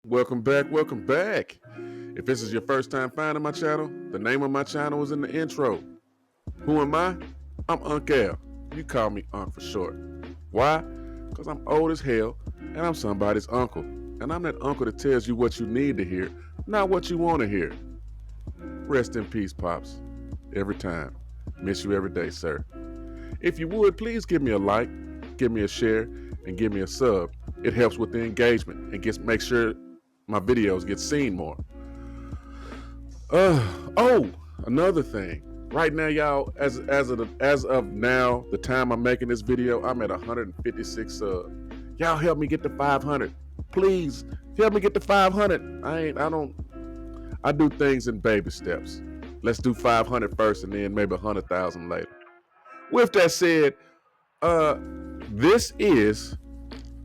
Welcome back, welcome back. If this is your first time finding my channel, the name of my channel is in the intro. Who am I? I'm Unc L. You call me Unc for short. Why? Because I'm old as hell and I'm somebody's uncle. And I'm that uncle that tells you what you need to hear, not what you want to hear. Rest in peace, Pops. Every time. Miss you every day, sir. If you would, please give me a like, give me a share, and give me a sub. It helps with the engagement and makes sure my videos get seen more. Another thing. Right now, y'all, as of now, the time I'm making this video, I'm at 156 subs. Y'all help me get to 500. Please help me get to 500. I do things in baby steps. Let's do 500 first and then maybe 100,000 later. With that said, this is,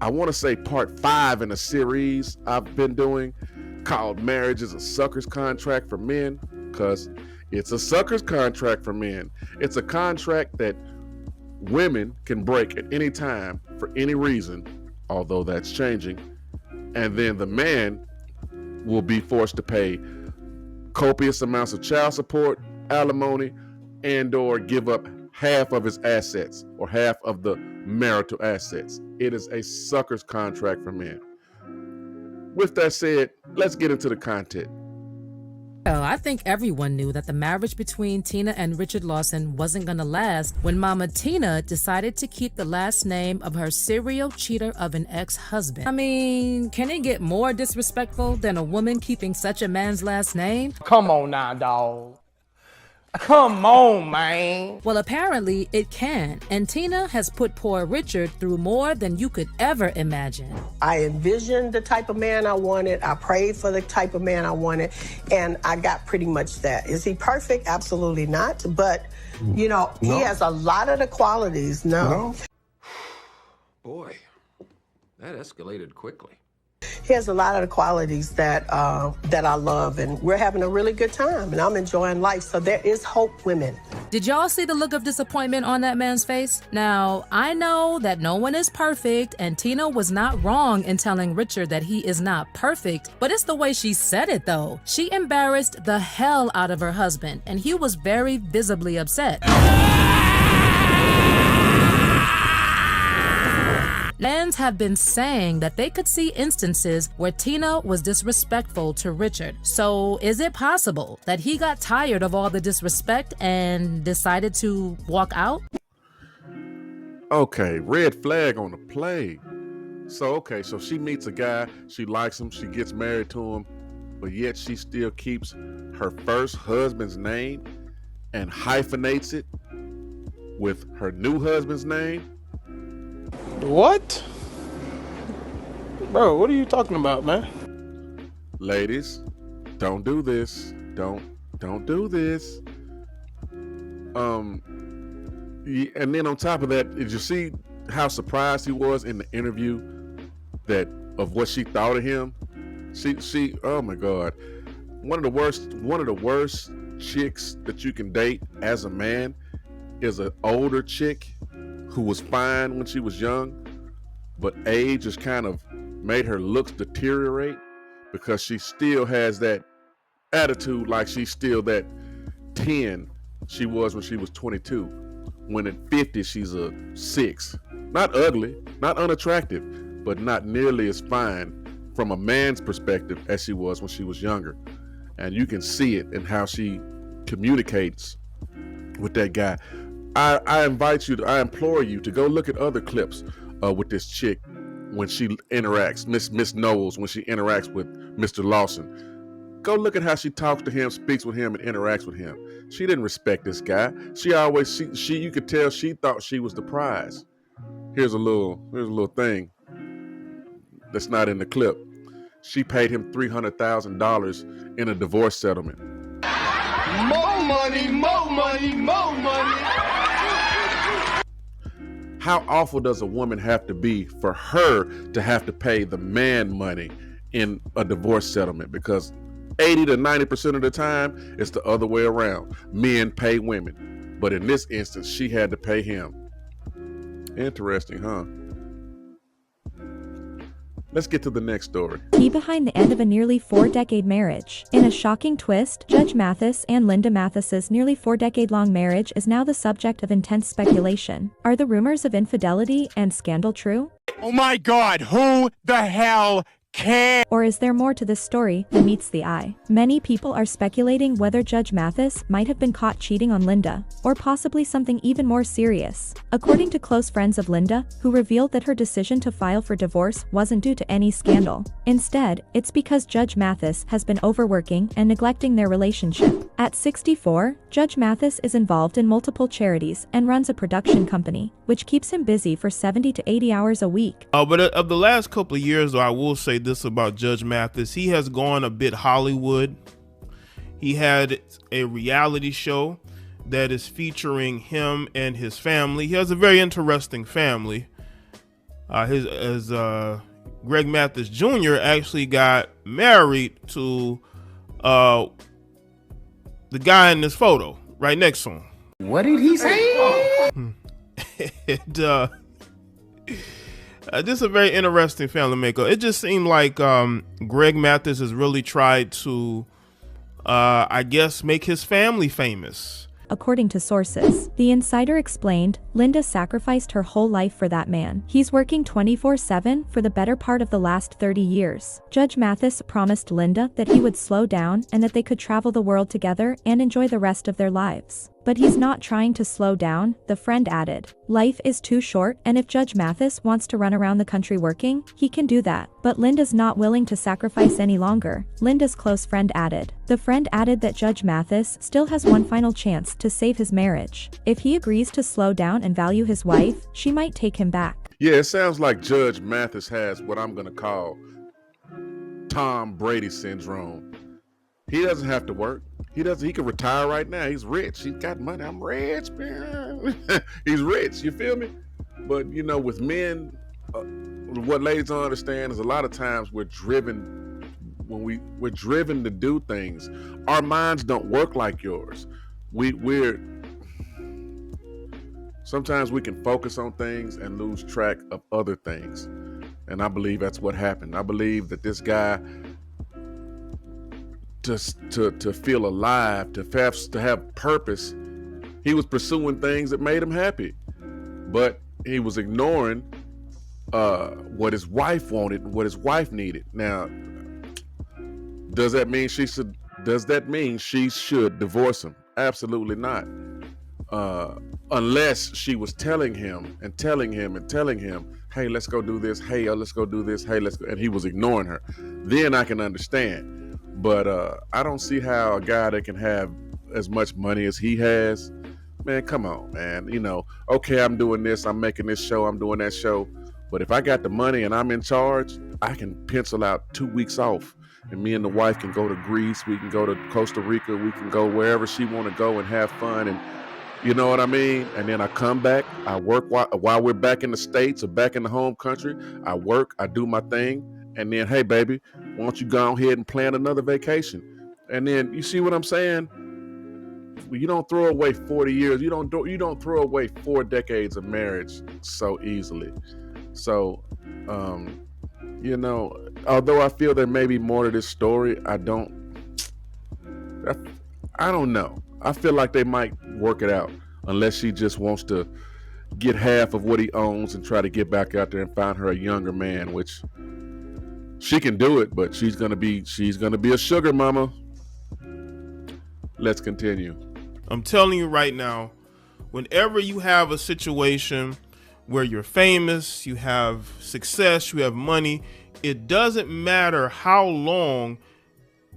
I want to say, part 5 in a series I've been doing called Marriage is a Sucker's Contract for Men, because it's a sucker's contract for men. It's a contract that women can break at any time for any reason, although that's changing, and then the man will be forced to pay copious amounts of child support, alimony, and or give up half of his assets or half of the marital assets. It is a sucker's contract for men. With that said, let's get into the content. Well, I think everyone knew that the marriage between Tina and Richard Lawson wasn't gonna last when Mama Tina decided to keep the last name of her serial cheater of an ex-husband. I mean, can it get more disrespectful than a woman keeping such a man's last name? Come on now, dog. Come on, man. Well, apparently it can, and Tina has put poor Richard through more than you could ever imagine. I envisioned the type of man I wanted. I prayed for the type of man I wanted, and I got pretty much that. Is he perfect? Absolutely not. But, he has a lot of the qualities. No. Boy, that escalated quickly. He has a lot of the qualities that I love, and we're having a really good time, and I'm enjoying life. So there is hope, women. Did y'all see the look of disappointment on that man's face? Now, I know that no one is perfect, and Tina was not wrong in telling Richard that he is not perfect, but it's the way she said it though. She embarrassed the hell out of her husband, and he was very visibly upset. Fans have been saying that they could see instances where Tina was disrespectful to Richard. So is it possible that he got tired of all the disrespect and decided to walk out? Okay, red flag on the play. So she meets a guy, she likes him, she gets married to him, but yet she still keeps her first husband's name and hyphenates it with her new husband's name. What? Bro, what are you talking about, man? Ladies, don't do this. Don't do this. And then on top of that, did you see how surprised he was in the interview of what she thought of him? She oh my God. One of the worst chicks that you can date as a man is an older chick who was fine when she was young, but age has kind of made her looks deteriorate because she still has that attitude like she's still that 10 she was when she was 22. When at 50, she's a 6. Not ugly, not unattractive, but not nearly as fine from a man's perspective as she was when she was younger. And you can see it in how she communicates with that guy. I implore you to go look at other clips with this chick when she interacts, Miss Knowles, when she interacts with Mr. Lawson. Go look at how she talks to him, speaks with him, and interacts with him. She didn't respect this guy. You could tell she thought she was the prize. Here's a little thing that's not in the clip. She paid him $300,000 in a divorce settlement. More money, more money, more money. How awful does a woman have to be for her to have to pay the man money in a divorce settlement? Because 80 to 90% of the time, it's the other way around. Men pay women. But in this instance, she had to pay him. Interesting, huh? Let's get to the next story. Key behind the end of a nearly 4-decade marriage. In a shocking twist, Judge Mathis and Linda Mathis's nearly 4-decade-long marriage is now the subject of intense speculation. Are the rumors of infidelity and scandal true? Oh my God, who the hell cares? Or is there more to this story than meets the eye? Many people are speculating whether Judge Mathis might have been caught cheating on Linda, or possibly something even more serious. According to close friends of Linda, who revealed that her decision to file for divorce wasn't due to any scandal. Instead, it's because Judge Mathis has been overworking and neglecting their relationship. At 64, Judge Mathis is involved in multiple charities and runs a production company, which keeps him busy for 70 to 80 hours a week. But of the last couple of years, I will say this about Judge Mathis. He has gone a bit Hollywood. He had a reality show that is featuring him and his family. He has a very interesting family. Greg Mathis Jr. actually got married to the guy in this photo right next to him. What did he say? And, this is a very interesting family maker. It just seemed like Greg Mathis has really tried to, I guess, make his family famous. According to sources, the insider explained, Linda sacrificed her whole life for that man. He's working 24/7 for the better part of the last 30 years. Judge Mathis promised Linda that he would slow down and that they could travel the world together and enjoy the rest of their lives. But he's not trying to slow down, the friend added. Life is too short, and if Judge Mathis wants to run around the country working, he can do that. But Linda's not willing to sacrifice any longer, Linda's close friend added. The friend added that Judge Mathis still has one final chance to save his marriage. If he agrees to slow down and value his wife, she might take him back. Yeah, it sounds like Judge Mathis has what I'm going to call Tom Brady syndrome. He doesn't have to work. He can retire right now. He's rich. He's got money. I'm rich, man. He's rich. You feel me? But, you know, with men, what ladies don't understand is a lot of times we're driven, we're driven to do things. Our minds don't work like yours. Sometimes we can focus on things and lose track of other things. And I believe that's what happened. I believe that this guy, to feel alive, to have purpose, he was pursuing things that made him happy, but he was ignoring what his wife wanted and what his wife needed. Now, does that mean she should divorce him? Absolutely not. Unless she was telling him, hey, let's go do this. Hey, let's go do this. Hey, let's go. And he was ignoring her. Then I can understand. But I don't see how a guy that can have as much money as he has, man, come on, man. You know, okay, I'm doing this, I'm making this show, I'm doing that show. But if I got the money and I'm in charge, I can pencil out 2 weeks off. And me and the wife can go to Greece, we can go to Costa Rica, we can go wherever she want to go and have fun. And you know what I mean? And then I come back, I work while we're back in the States or back in the home country. I work, I do my thing. And then, hey, baby, why don't you go ahead and plan another vacation? And then, you see what I'm saying? You don't throw away 40 years. You don't throw away 4 decades of marriage so easily. So, you know, although I feel there may be more to this story, I don't know. I feel like they might work it out unless she just wants to get half of what he owns and try to get back out there and find her a younger man, which she can do it, but she's gonna be a sugar mama. Let's continue. I'm telling you right now, whenever you have a situation where you're famous, you have success, you have money, it doesn't matter how long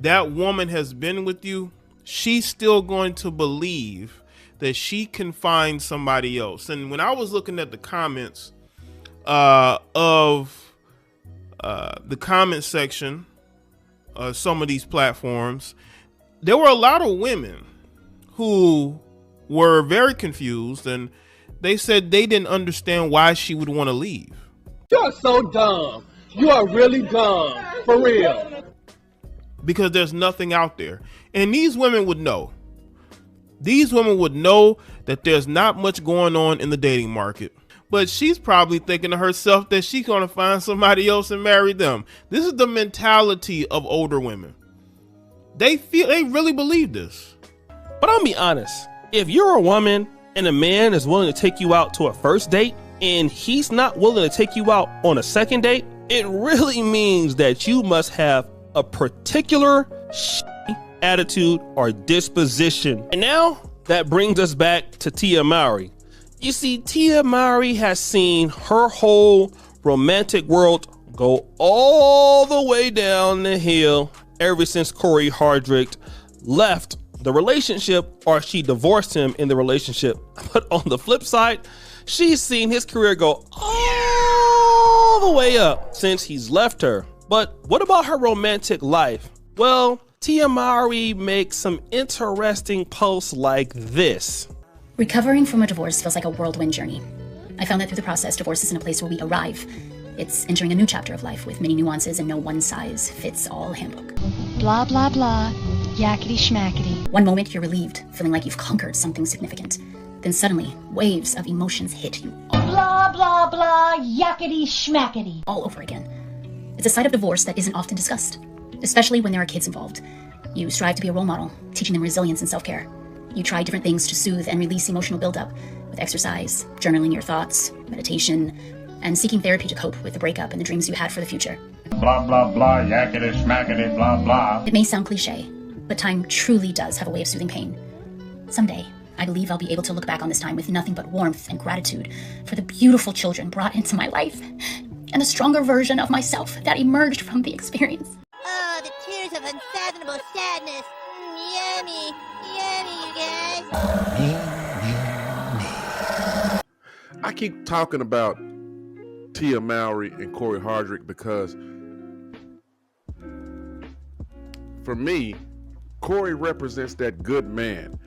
that woman has been with you, she's still going to believe that she can find somebody else. And when I was looking at the comments of the comment section of some of these platforms, there were a lot of women who were very confused, and they said they didn't understand why she would want to leave. You're so dumb. You are really dumb, for real. Because there's nothing out there. And these women would know. These women would know that there's not much going on in the dating market. but she's probably thinking to herself that she's gonna find somebody else and marry them. This is the mentality of older women. They really believe this. But I'll be honest, if you're a woman and a man is willing to take you out to a first date and he's not willing to take you out on a second date, it really means that you must have a particular attitude or disposition. And now that brings us back to Tia Mowry. You see, Tia Mowry has seen her whole romantic world go all the way down the hill ever since Corey Hardrick left the relationship, or she divorced him in the relationship. But on the flip side, she's seen his career go all the way up since he's left her. But what about her romantic life? Well, Tia Mowry makes some interesting posts like this. Recovering from a divorce feels like a whirlwind journey. I found that through the process, divorce isn't a place where we arrive. It's entering a new chapter of life with many nuances and no one-size-fits-all handbook. Blah, blah, blah. Yakety schmackety. One moment you're relieved, feeling like you've conquered something significant. Then suddenly, waves of emotions hit you. Blah, blah, blah. Yakety schmackety. All over again. It's a side of divorce that isn't often discussed, especially when there are kids involved. You strive to be a role model, teaching them resilience and self-care. You try different things to soothe and release emotional buildup with exercise, journaling your thoughts, meditation, and seeking therapy to cope with the breakup and the dreams you had for the future. Blah, blah, blah, yakety schmackety, blah, blah. It may sound cliche, but time truly does have a way of soothing pain. Someday, I believe I'll be able to look back on this time with nothing but warmth and gratitude for the beautiful children brought into my life and the stronger version of myself that emerged from the experience. Oh, the tears of unfathomable sadness. Yummy, yummy, you guys. I keep talking about Tia Mowry and Corey Hardrick because for me, Corey represents that good man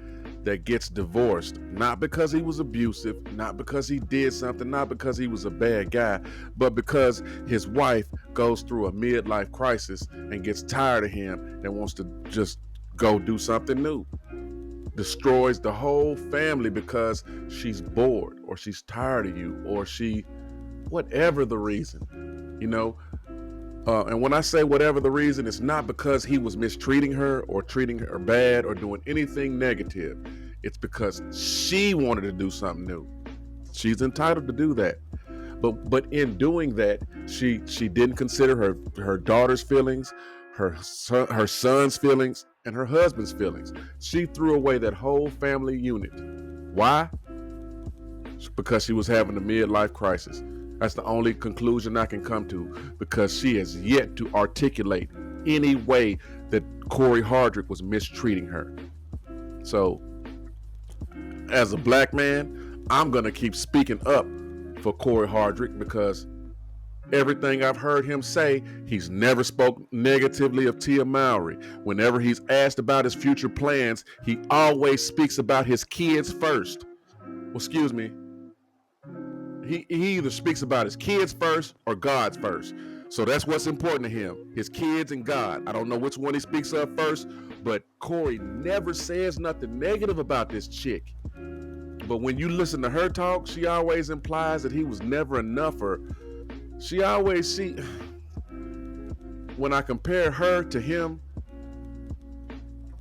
that gets divorced, not because he was abusive, not because he did something, not because he was a bad guy, but because his wife goes through a midlife crisis and gets tired of him and wants to just go do something new. Destroys the whole family because she's bored or she's tired of you or whatever the reason, you know. And when I say whatever the reason, it's not because he was mistreating her or treating her bad or doing anything negative. It's because she wanted to do something new. She's entitled to do that. But in doing that, she didn't consider her daughter's feelings, her son's feelings, and her husband's feelings. She threw away that whole family unit. Why? Because she was having a midlife crisis. That's the only conclusion I can come to, because she has yet to articulate any way that Corey Hardrick was mistreating her. So, as a black man, I'm going to keep speaking up for Corey Hardrick because everything I've heard him say, he's never spoke negatively of Tia Mowry. Whenever he's asked about his future plans, he always speaks about his kids first. Well, excuse me. He either speaks about his kids first or God's first. So that's what's important to him, his kids and God. I don't know which one he speaks of first, but Corey never says nothing negative about this chick. But when you listen to her talk, she always implies that he was never enough, or when I compare her to him,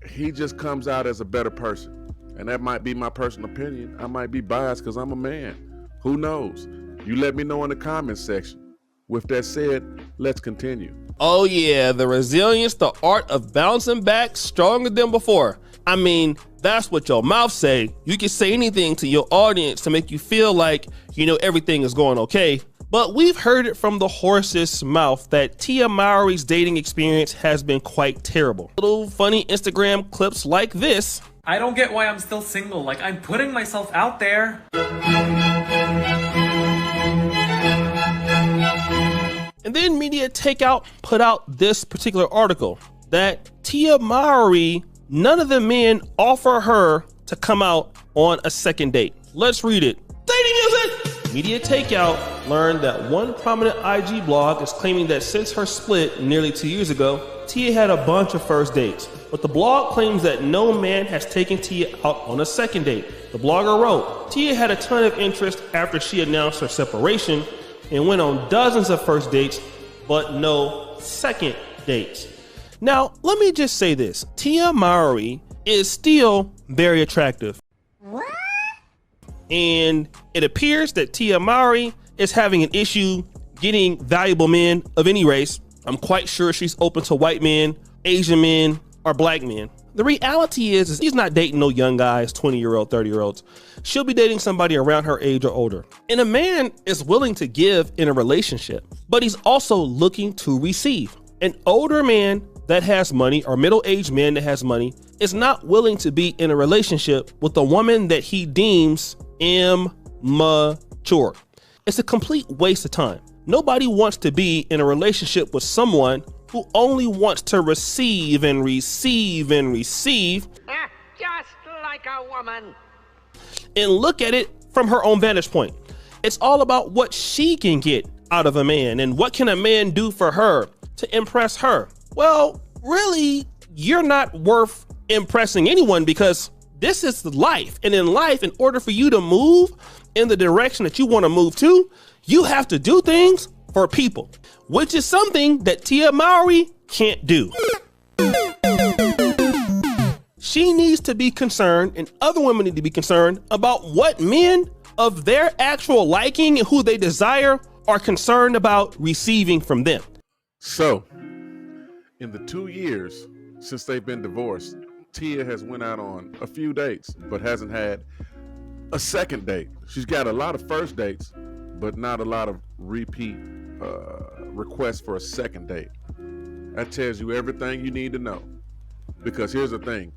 he just comes out as a better person. And that might be my personal opinion. I might be biased because I'm a man. Who knows? You let me know in the comments section. With that said, let's continue. Oh yeah, the resilience, the art of bouncing back stronger than before. I mean, that's what your mouth say. You can say anything to your audience to make you feel like, you know, everything is going okay. But we've heard it from the horse's mouth that Tia Mowry's dating experience has been quite terrible. Little funny Instagram clips like this. I don't get why I'm still single. Like, I'm putting myself out there. And then Media Takeout put out this particular article that Tia Mowry, none of the men offer her to come out on a second date. Let's read it. Dating music! Media Takeout learned that one prominent IG blog is claiming that since her split nearly 2 years ago, Tia had a bunch of first dates. But the blog claims that no man has taken Tia out on a second date. The blogger wrote, Tia had a ton of interest after she announced her separation and went on dozens of first dates, but no second dates. Now, let me just say this. Tia Mowry is still very attractive. What? And it appears that Tia Mowry is having an issue getting valuable men of any race. I'm quite sure she's open to white men, Asian men, or black men. The reality is she's not dating no young guys, 20-year-old, 30-year-olds. She'll be dating somebody around her age or older. And a man is willing to give in a relationship, but he's also looking to receive. An older man that has money or middle-aged man that has money is not willing to be in a relationship with a woman that he deems immature. It's a complete waste of time. Nobody wants to be in a relationship with someone who only wants to receive and receive and receive. Just like a woman. And look at it from her own vantage point. It's all about what she can get out of a man and what can a man do for her to impress her. Well, really, you're not worth impressing anyone because this is life. And in life, in order for you to move in the direction that you want to move to, you have to do things for people, which is something that Tia Mowry can't do. She needs to be concerned, and other women need to be concerned about what men of their actual liking and who they desire are concerned about receiving from them. So, in the 2 years since they've been divorced, Tia has went out on a few dates, but hasn't had a second date. She's got a lot of first dates, but not a lot of repeat requests for a second date. That tells you everything you need to know. Because here's the thing,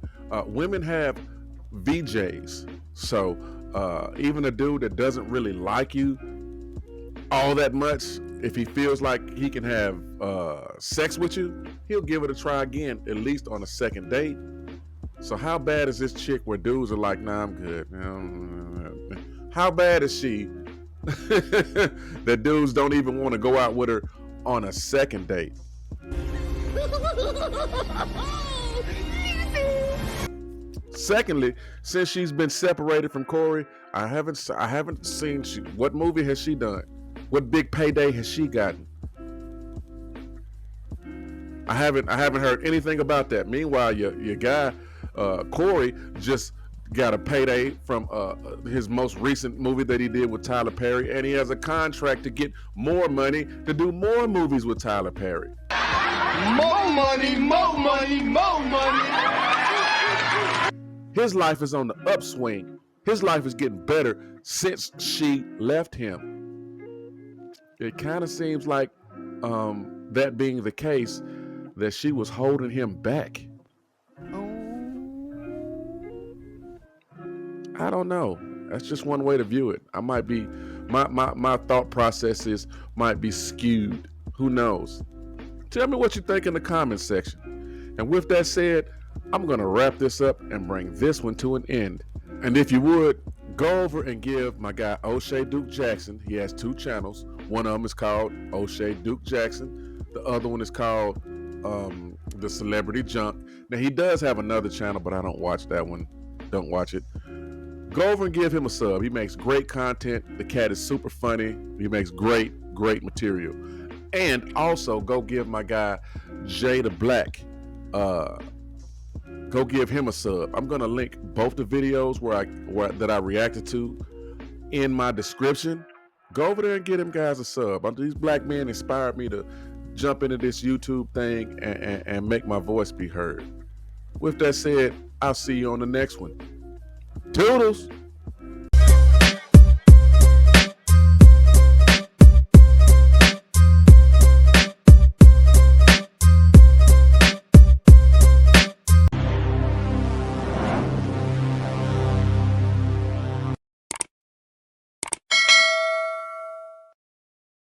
women have VJs. So even a dude that doesn't really like you all that much, if he feels like he can have sex with you, he'll give it a try again, at least on a second date. So how bad is this chick where dudes are like, nah, I'm good. How bad is she that dudes don't even want to go out with her on a second date? Secondly, since she's been separated from Corey, I haven't seen what movie has she done? What big payday has she gotten? I haven't heard anything about that. Meanwhile, your guy Corey just got a payday from his most recent movie that he did with Tyler Perry, and he has a contract to get more money to do more movies with Tyler Perry. More money, more money, more money. His life is on the upswing. His life is getting better since she left him. It kind of seems like that being the case, that she was holding him back. I don't know. That's just one way to view it. I might be, my thought processes might be skewed. Who knows? Tell me what you think in the comments section. And with that said, I'm going to wrap this up and bring this one to an end. And if you would, go over and give my guy O'Shea Duke Jackson, he has 2 channels. One of them is called O'Shea Duke Jackson. The other one is called The Celebrity Junk. Now, he does have another channel, but I don't watch that one. Don't watch it. Go over and give him a sub. He makes great content. The cat is super funny. He makes great material. And also go give my guy Jay the Black, go give him a sub. I'm gonna link both the videos that I reacted to in my description. Go over there and get them guys a sub. These black men inspired me to jump into this YouTube thing and make my voice be heard. With that said, I'll see you on the next one. Toodles!